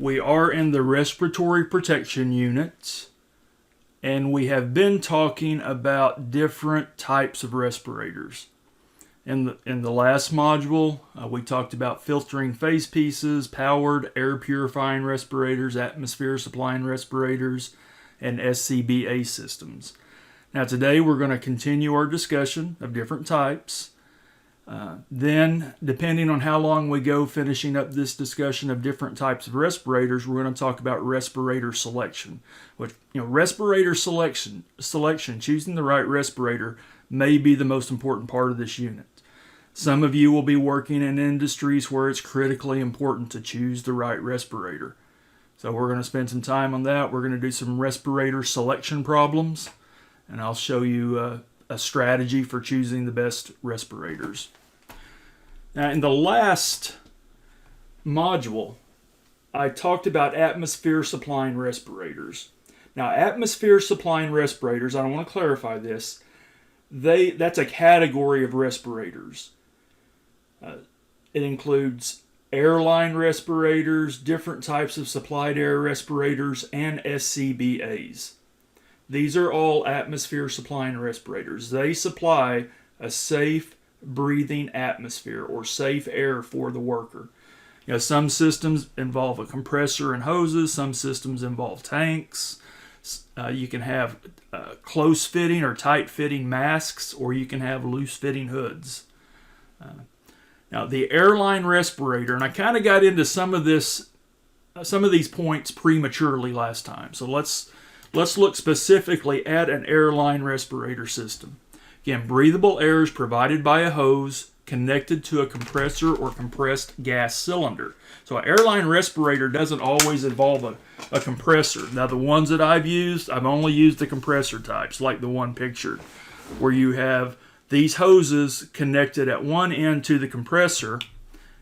We are in the respiratory protection unit, and we have been talking about different types of respirators. In the last module, we talked about filtering face pieces, powered air purifying respirators, atmosphere supplying respirators, and SCBA systems. Now today we're going to continue our discussion of different types. Then, depending on how long we go finishing up this discussion of different types of respirators, we're going to talk about respirator selection. Which, respirator selection, choosing the right respirator, may be the most important part of this unit. Some of you will be working in industries where it's critically important to choose the right respirator. So we're going to spend some time on that. We're going to do some respirator selection problems, and I'll show you a strategy for choosing the best respirators. Now, in the last module, I talked about atmosphere supplying respirators. Now, atmosphere supplying respirators, I want to clarify this, that's a category of respirators. It includes airline respirators, different types of supplied air respirators, and SCBAs. These are all atmosphere supplying respirators. They supply a safe breathing atmosphere or safe air for the worker. Some systems involve a compressor and hoses. Some systems involve tanks. You can have close fitting or tight fitting masks, or you can have loose fitting hoods. Now the airline respirator, and I kind of got into some of these points prematurely last time. So let's look specifically at an airline respirator system. Again, breathable air is provided by a hose connected to a compressor or compressed gas cylinder. So an airline respirator doesn't always involve a compressor. Now the ones that I've only used the compressor types, like the one pictured, where you have these hoses connected at one end to the compressor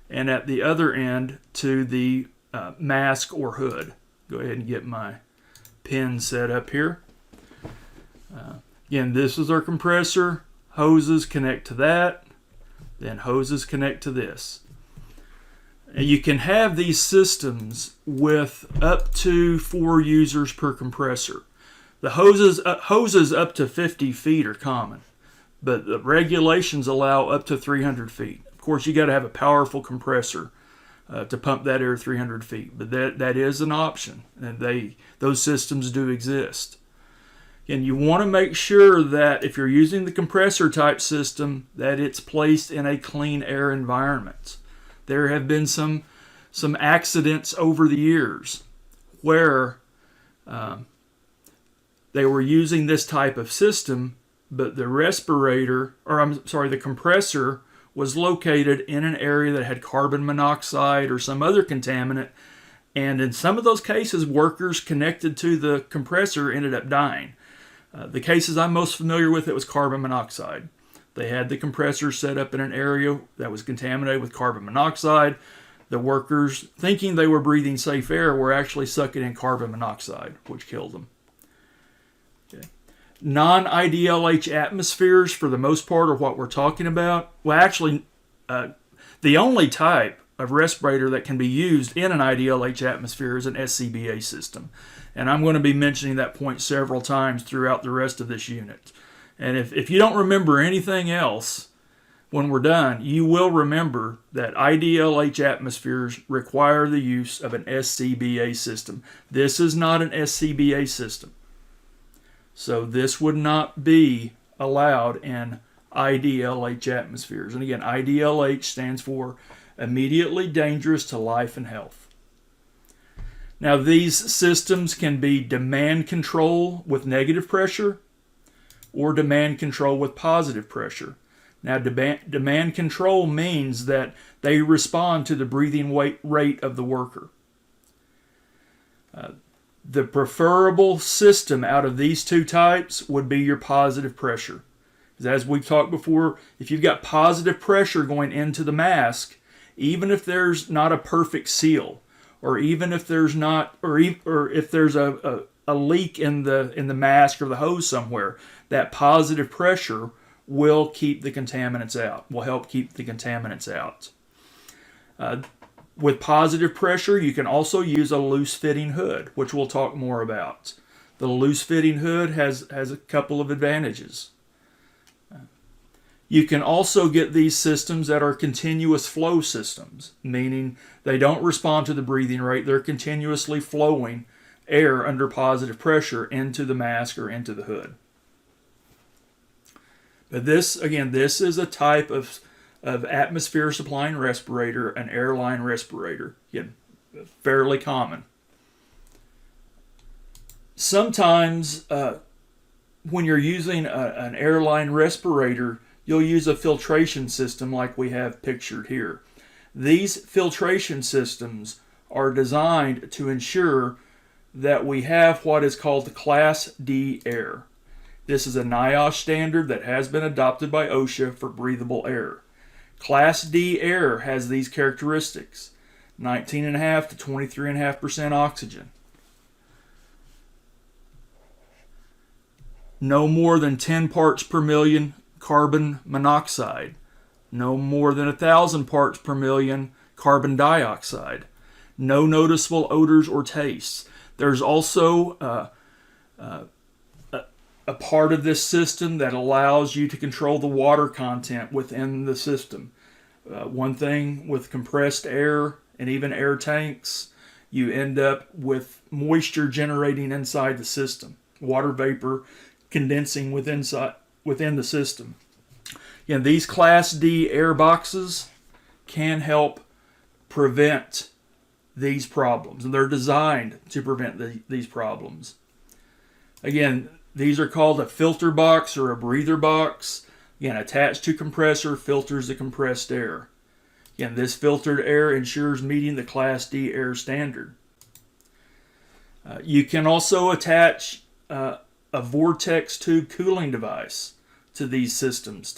and at the other end to the mask or hood. Go ahead and get my pin set up here. Again, this is our compressor. Hoses connect to that. Then hoses connect to this. And you can have these systems with up to 4 users per compressor. The hoses up to 50 feet are common, but the regulations allow up to 300 feet. Of course, you got to have a powerful compressor to pump that air 300 feet, but that is an option, and those systems do exist. And you want to make sure that if you're using the compressor type system, that it's placed in a clean air environment. There have been some accidents over the years where they were using this type of system, but the compressor was located in an area that had carbon monoxide or some other contaminant, and in some of those cases, workers connected to the compressor ended up dying. The cases I'm most familiar with, it was carbon monoxide. They had the compressor set up in an area that was contaminated with carbon monoxide. The workers, thinking they were breathing safe air, were actually sucking in carbon monoxide, which killed them. Okay. Non-IDLH atmospheres, for the most part, are what we're talking about. Well, actually, the only type of respirator that can be used in an IDLH atmosphere is an SCBA system. And I'm going to be mentioning that point several times throughout the rest of this unit. And if you don't remember anything else when we're done, you will remember that IDLH atmospheres require the use of an SCBA system. This is not an SCBA system. So this would not be allowed in IDLH atmospheres. And again, IDLH stands for immediately dangerous to life and health. Now, these systems can be demand control with negative pressure or demand control with positive pressure. Now, demand control means that they respond to the breathing rate of the worker. The preferable system out of these two types would be your positive pressure. As we've talked before, if you've got positive pressure going into the mask, even if there's not a perfect seal, or even if there's not, or if there's a leak in the mask or the hose somewhere, that positive pressure will keep the contaminants out, will help keep the contaminants out. With positive pressure, you can also use a loose-fitting hood, which we'll talk more about. The loose-fitting hood has a couple of advantages. You can also get these systems that are continuous flow systems, meaning they don't respond to the breathing rate. They're continuously flowing air under positive pressure into the mask or into the hood. But this is a type of atmosphere supplying respirator, an airline respirator. Again, fairly common. Sometimes when you're using an airline respirator, you'll use a filtration system like we have pictured here. These filtration systems are designed to ensure that we have what is called Class D air. This is a NIOSH standard that has been adopted by OSHA for breathable air. Class D air has these characteristics: 19.5 to 23.5% oxygen, no more than 10 parts per million carbon monoxide, no more than 1,000 parts per million carbon dioxide, no noticeable odors or tastes. There's also a part of this system that allows you to control the water content within the system. One thing with compressed air and even air tanks, you end up with moisture generating inside the system, water vapor condensing within the system. Again, these Class D air boxes can help prevent these problems, and they're designed to prevent these problems. Again, these are called a filter box or a breather box. Again, attached to compressor, filters the compressed air. Again, this filtered air ensures meeting the Class D air standard. You can also attach a vortex tube cooling device to these systems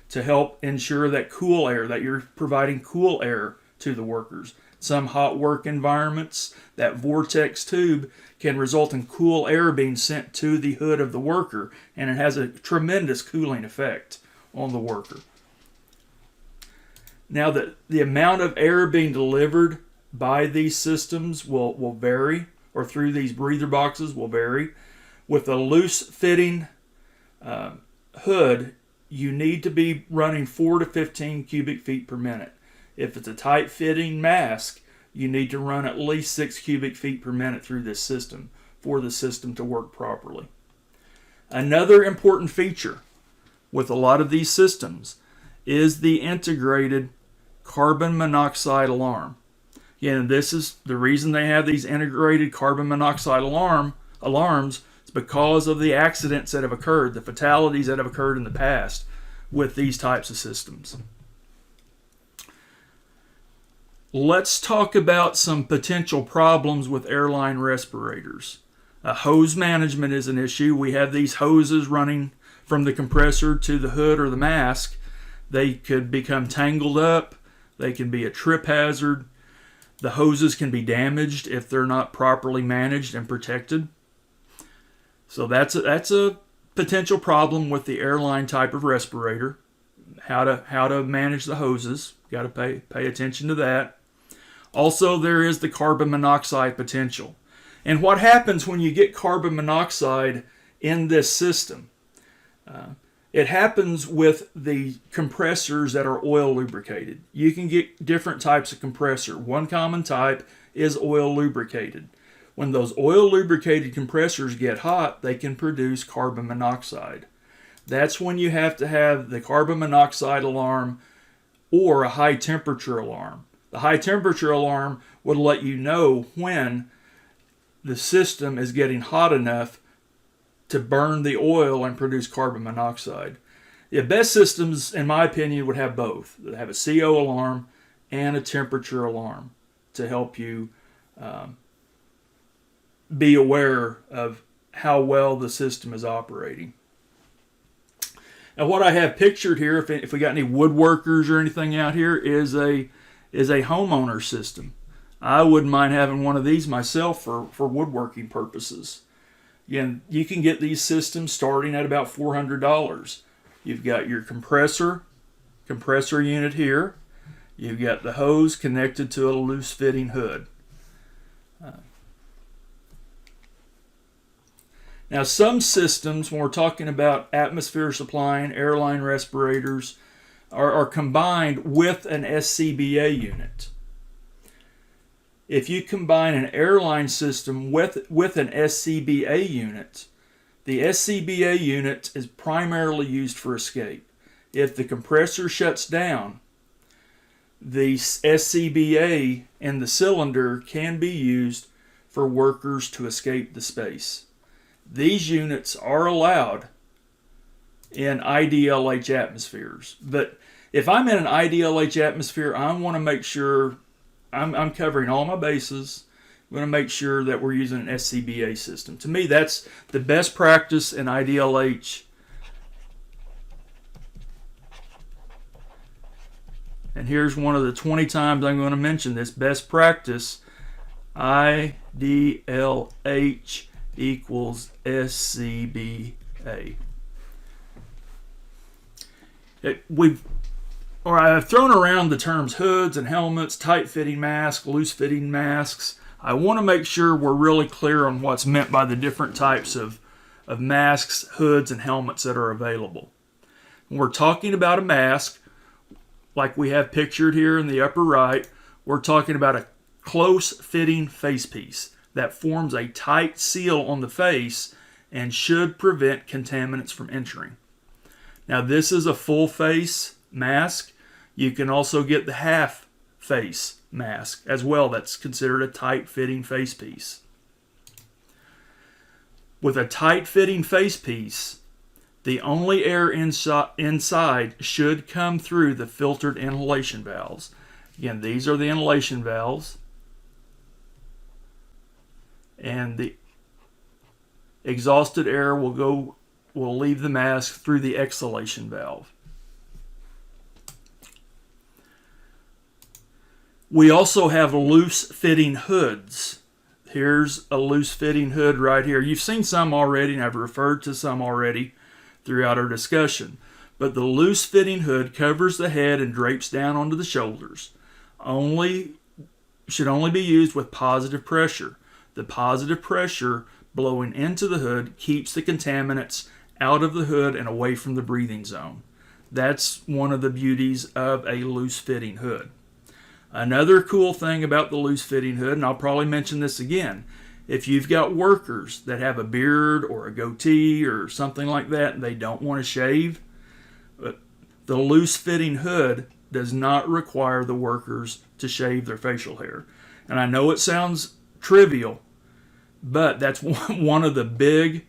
to help ensure that cool air, that you're providing cool air to the workers. Some hot work environments, that vortex tube can result in cool air being sent to the hood of the worker, and it has a tremendous cooling effect on the worker. Now, the amount of air being delivered by these systems will vary, or through these breather boxes will vary. With a loose-fitting hood, you need to be running 4 to 15 cubic feet per minute. If it's a tight-fitting mask, you need to run at least 6 cubic feet per minute through this system for the system to work properly. Another important feature with a lot of these systems is the integrated carbon monoxide alarm. Again, this is the reason they have these integrated carbon monoxide alarms. It's because of the accidents that have occurred, the fatalities that have occurred in the past with these types of systems. Let's talk about some potential problems with airline respirators. Hose management is an issue. We have these hoses running from the compressor to the hood or the mask. They could become tangled up. They can be a trip hazard. The hoses can be damaged if they're not properly managed and protected. So that's a potential problem with the airline type of respirator. How to manage the hoses. Got to pay attention to that. Also, there is the carbon monoxide potential. And what happens when you get carbon monoxide in this system? It happens with the compressors that are oil lubricated. You can get different types of compressor. One common type is oil lubricated. When those oil lubricated compressors get hot, they can produce carbon monoxide. That's when you have to have the carbon monoxide alarm or a high temperature alarm. The high temperature alarm would let you know when the system is getting hot enough to burn the oil and produce carbon monoxide. The best systems, in my opinion, would have both. They have a CO alarm and a temperature alarm to help you be aware of how well the system is operating. Now, what I have pictured here, if we got any woodworkers or anything out here, is a homeowner system. I wouldn't mind having one of these myself for woodworking purposes. Again, you can get these systems starting at about $400. You've got your compressor unit here. You've got the hose connected to a loose fitting hood. Now, some systems, when we're talking about atmosphere supplying airline respirators, are combined with an SCBA unit. If you combine an airline system with an SCBA unit, the SCBA unit is primarily used for escape. If the compressor shuts down, the SCBA in the cylinder can be used for workers to escape the space. These units are allowed in IDLH atmospheres, but if I'm in an IDLH atmosphere, I want to make sure I'm covering all my bases. I'm going to make sure that we're using an SCBA system. To me, that's the best practice in IDLH. And here's one of the 20 times I'm going to mention this best practice. IDLH equals SCBA. I've thrown around the terms hoods and helmets, tight-fitting masks, loose-fitting masks. I want to make sure we're really clear on what's meant by the different types of masks, hoods, and helmets that are available. When we're talking about a mask, like we have pictured here in the upper right, we're talking about a close-fitting face piece that forms a tight seal on the face and should prevent contaminants from entering. Now, this is a full-face mask. You can also get the half-face mask as well. That's considered a tight-fitting face piece. With a tight-fitting face piece, the only air inside should come through the filtered inhalation valves. Again, these are the inhalation valves. And the exhausted air will leave the mask through the exhalation valve. We also have loose-fitting hoods. Here's a loose-fitting hood right here. You've seen some already, and I've referred to some already throughout our discussion. But the loose-fitting hood covers the head and drapes down onto the shoulders. Should only be used with positive pressure. The positive pressure blowing into the hood keeps the contaminants out of the hood and away from the breathing zone. That's one of the beauties of a loose-fitting hood. Another cool thing about the loose-fitting hood, and I'll probably mention this again, if you've got workers that have a beard or a goatee or something like that and they don't want to shave, the loose-fitting hood does not require the workers to shave their facial hair. And I know it sounds trivial, but that's one of the big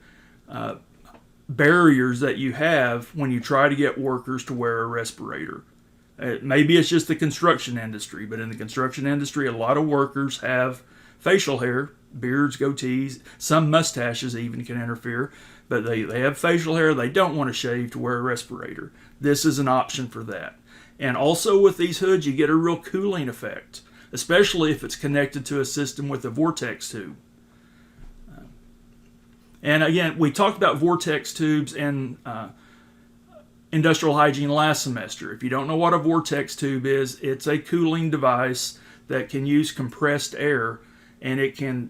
barriers that you have when you try to get workers to wear a respirator. Maybe it's just the construction industry, but in the construction industry, a lot of workers have facial hair, beards, goatees, some mustaches even can interfere, but they have facial hair. They don't want to shave to wear a respirator. This is an option for that. And also with these hoods, you get a real cooling effect, especially if it's connected to a system with a vortex tube. And again, we talked about vortex tubes in industrial hygiene last semester. If you don't know what a vortex tube is, it's a cooling device that can use compressed air, and it can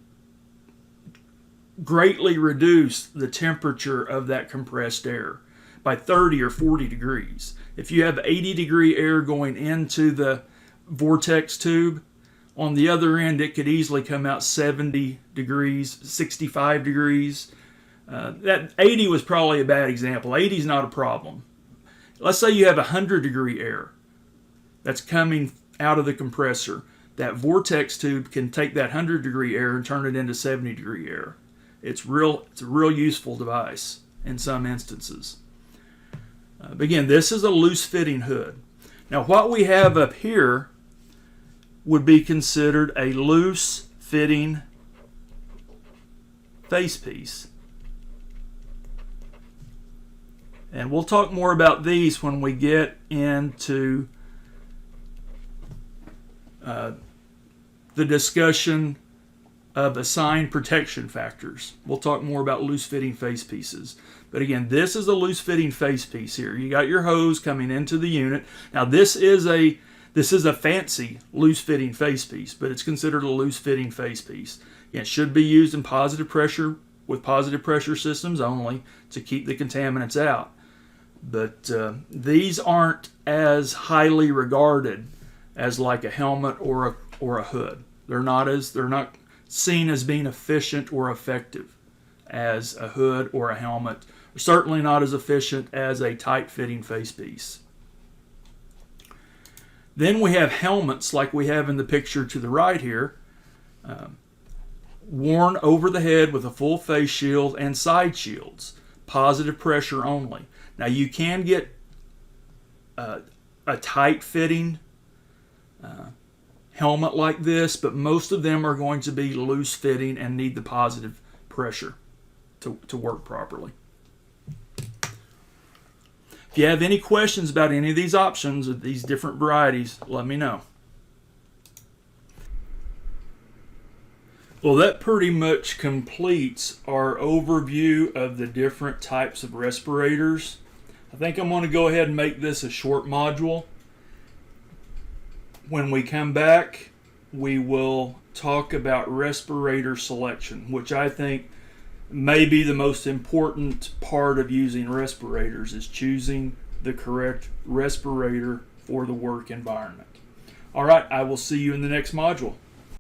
greatly reduce the temperature of that compressed air by 30 or 40 degrees. If you have 80-degree air going into the vortex tube, on the other end it could easily come out 70 degrees, 65 degrees. That 80 was probably a bad example. 80 is not a problem. Let's say you have 100-degree air that's coming out of the compressor. That vortex tube can take that 100-degree air and turn it into 70-degree air. It's a real useful device in some instances. But again, this is a loose-fitting hood. Now, what we have up here would be considered a loose-fitting face piece. And we'll talk more about these when we get into the discussion of assigned protection factors. We'll talk more about loose-fitting face pieces. But again, this is a loose-fitting face piece here. You got your hose coming into the unit. Now this is a This is a fancy loose-fitting face piece, but it's considered a loose-fitting face piece. It should be used in positive pressure with positive pressure systems only to keep the contaminants out. But these aren't as highly regarded as like a helmet or a hood. They're not seen as being efficient or effective as a hood or a helmet. Certainly not as efficient as a tight-fitting face piece. Then we have helmets like we have in the picture to the right here, worn over the head with a full face shield and side shields, positive pressure only. Now you can get a tight-fitting helmet like this, but most of them are going to be loose-fitting and need the positive pressure to work properly. If you have any questions about any of these options or these different varieties, let me know. Well, that pretty much completes our overview of the different types of respirators. I think I'm going to go ahead and make this a short module. When we come back, we will talk about respirator selection, which I think may be the most important part of using respirators, is choosing the correct respirator for the work environment. All right, I will see you in the next module.